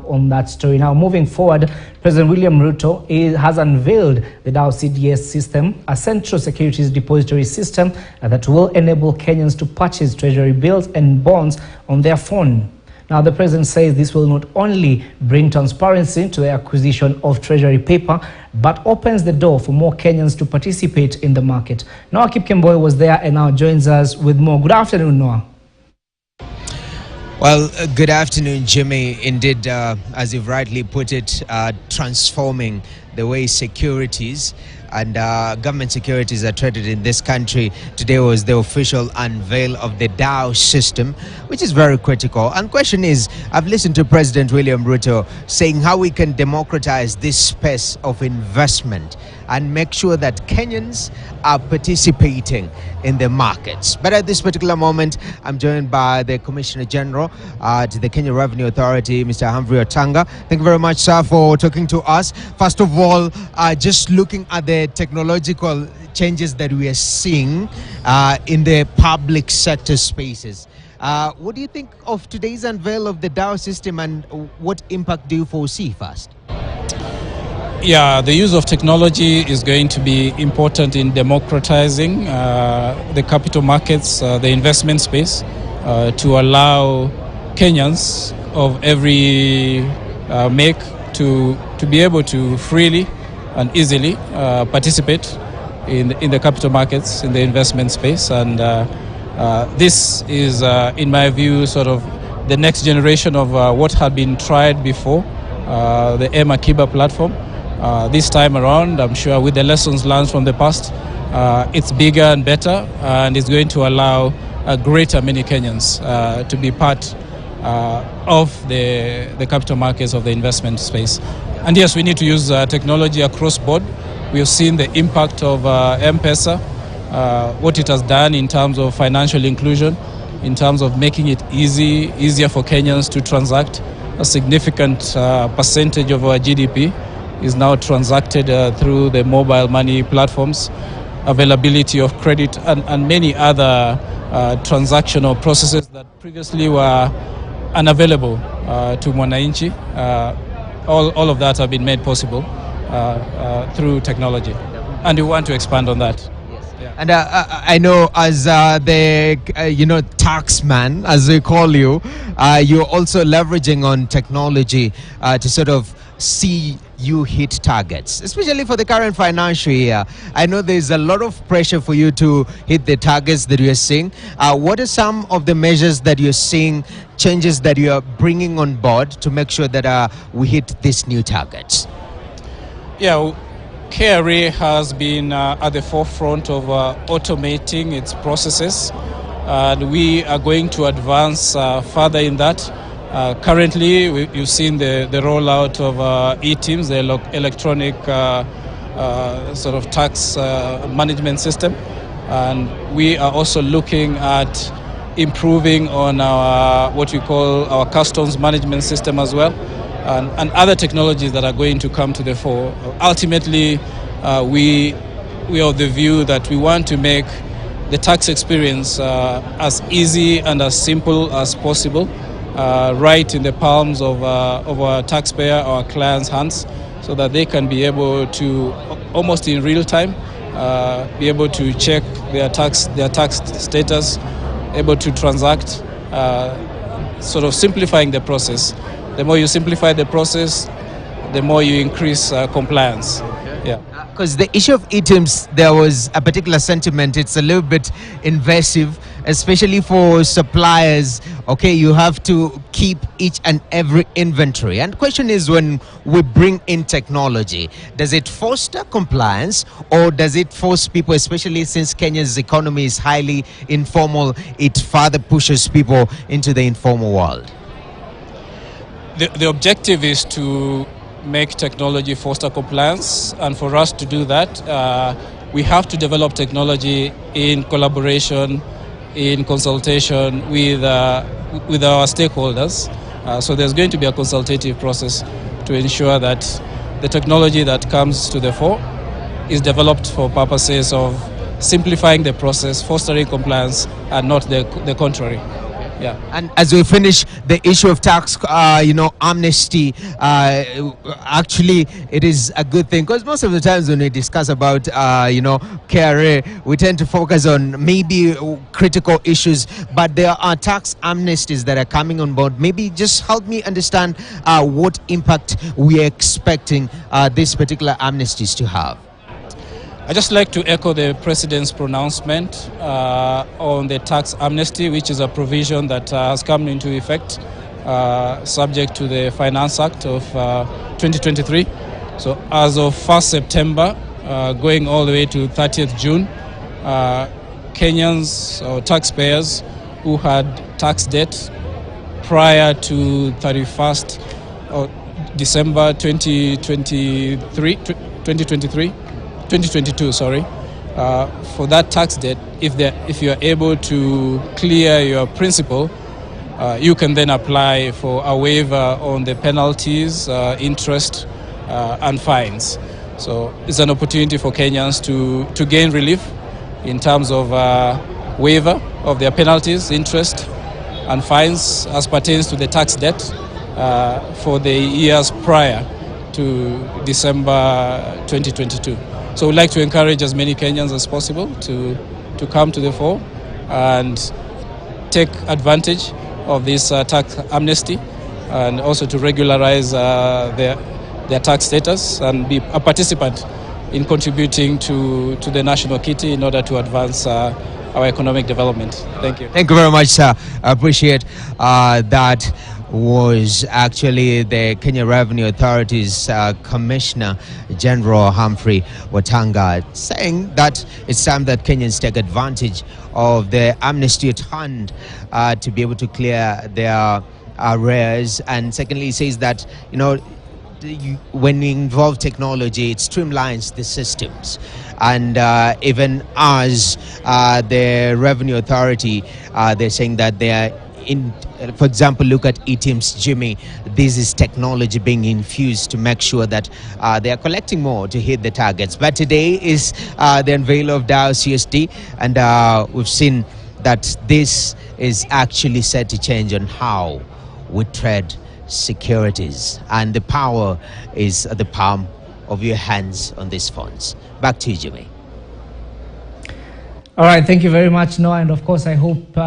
up on that story. Now, moving forward, President William Ruto has unveiled the DHOW CSD system, a central securities depository system that will enable Kenyans to purchase treasury bills and bonds on their phone. Now, the president says this will not only bring transparency to the acquisition of treasury paper, but opens the door for more Kenyans to participate in the market. Noah Kipkemboi was there and now joins us with more. Good afternoon, Noah. Well, good afternoon, Jimmy. Indeed, as you've rightly put it, transforming the way securities and government securities are traded in this country. Today was the official unveil of the DHOW system, which is very critical. And question is, I've listened to President William Ruto saying how we can democratize this space of investment and make sure that Kenyans are participating in the markets. But at this particular moment, I'm joined by the Commissioner General to the Kenya Revenue Authority, Mr. Humphrey Otanga. Thank you very much, sir, for talking to us. First of all, just looking at the technological changes that we are seeing in the public sector spaces. What do you think of today's unveil of the DHOW system, and what impact do you foresee first? Yeah, the use of technology is going to be important in democratizing the capital markets, the investment space, to allow Kenyans of every make to be able to freely and easily participate in the capital markets, in the investment space. And this is, in my view, sort of the next generation of what had been tried before, the Akiba platform. This time around, I'm sure with the lessons learned from the past, it's bigger and better, and it's going to allow a greater many Kenyans to be part of the capital markets, of the investment space. And yes, we need to use technology across board. We have seen the impact of M-Pesa, what it has done in terms of financial inclusion, in terms of making it easier for Kenyans to transact. A significant percentage of our GDP is now transacted through the mobile money platforms, availability of credit, and many other transactional processes that previously were unavailable to Mwananchi. All of that have been made possible through technology, and we want to expand on that. Yeah. And I know, as the taxman, as they call you, you're also leveraging on technology to sort of see you hit targets, especially for the current financial year. I know there's a lot of pressure for you to hit the targets that you're seeing. What are some of the measures that you're seeing, changes that you are bringing on board to make sure that we hit these new targets? Yeah, KRA has been at the forefront of automating its processes, and we are going to advance further in that. Currently, you've seen the rollout of e-Teams, the electronic sort of tax management system, and we are also looking at improving on our what we call our customs management system as well, and other technologies that are going to come to the fore. Ultimately, we are of the view that we want to make the tax experience as easy and as simple as possible, right in the palms of our taxpayer, our clients' hands, so that they can be able to, almost in real time, be able to check their tax status, able to transact, sort of simplifying the process. The more you simplify the process, the more you increase compliance. Yeah. Because the issue of e-Teams, there was a particular sentiment. It's a little bit invasive, especially for suppliers. Okay, you have to keep each and every inventory. And the question is, when we bring in technology, does it foster compliance, or does it force people, especially since Kenya's economy is highly informal, it further pushes people into the informal world? The objective is to make technology foster compliance, and for us to do that, we have to develop technology in collaboration, in consultation with our stakeholders. So there's going to be a consultative process to ensure that the technology that comes to the fore is developed for purposes of simplifying the process, fostering compliance, and not the contrary. Yeah. And as we finish the issue of tax, amnesty, actually, it is a good thing, because most of the times when we discuss about, KRA, we tend to focus on maybe critical issues, but there are tax amnesties that are coming on board. Maybe just help me understand what impact we are expecting these particular amnesties to have. I'd just like to echo the President's pronouncement on the tax amnesty, which is a provision that has come into effect subject to the Finance Act of 2023. So as of 1st September, going all the way to 30th June, Kenyans or taxpayers who had tax debt prior to 31st December 2022, for that tax debt, if you are able to clear your principal, you can then apply for a waiver on the penalties, interest, and fines. So it's an opportunity for Kenyans to gain relief in terms of waiver of their penalties, interest, and fines as pertains to the tax debt for the years prior to December 2022. So we'd like to encourage as many Kenyans as possible to come to the fore and take advantage of this tax amnesty, and also to regularize their tax status and be a participant in contributing to the national kitty in order to advance our economic development. Thank you. Thank you very much, sir. I appreciate that. Was actually the Kenya Revenue Authority's Commissioner General Humphrey Watanga, saying that it's time that Kenyans take advantage of the amnesty at hand to be able to clear their arrears. And secondly, he says that, when you involve technology, it streamlines the systems. And even as the Revenue Authority, they're saying that they are for example, look at ATMs, Jimmy. This is technology being infused to make sure that they are collecting more to hit the targets. But today is the unveil of DHOW CSD, and we've seen that this is actually set to change on how we trade securities, and the power is at the palm of your hands on these phones. Back to you, Jimmy. All right, thank you very much, Noah, and of course I hope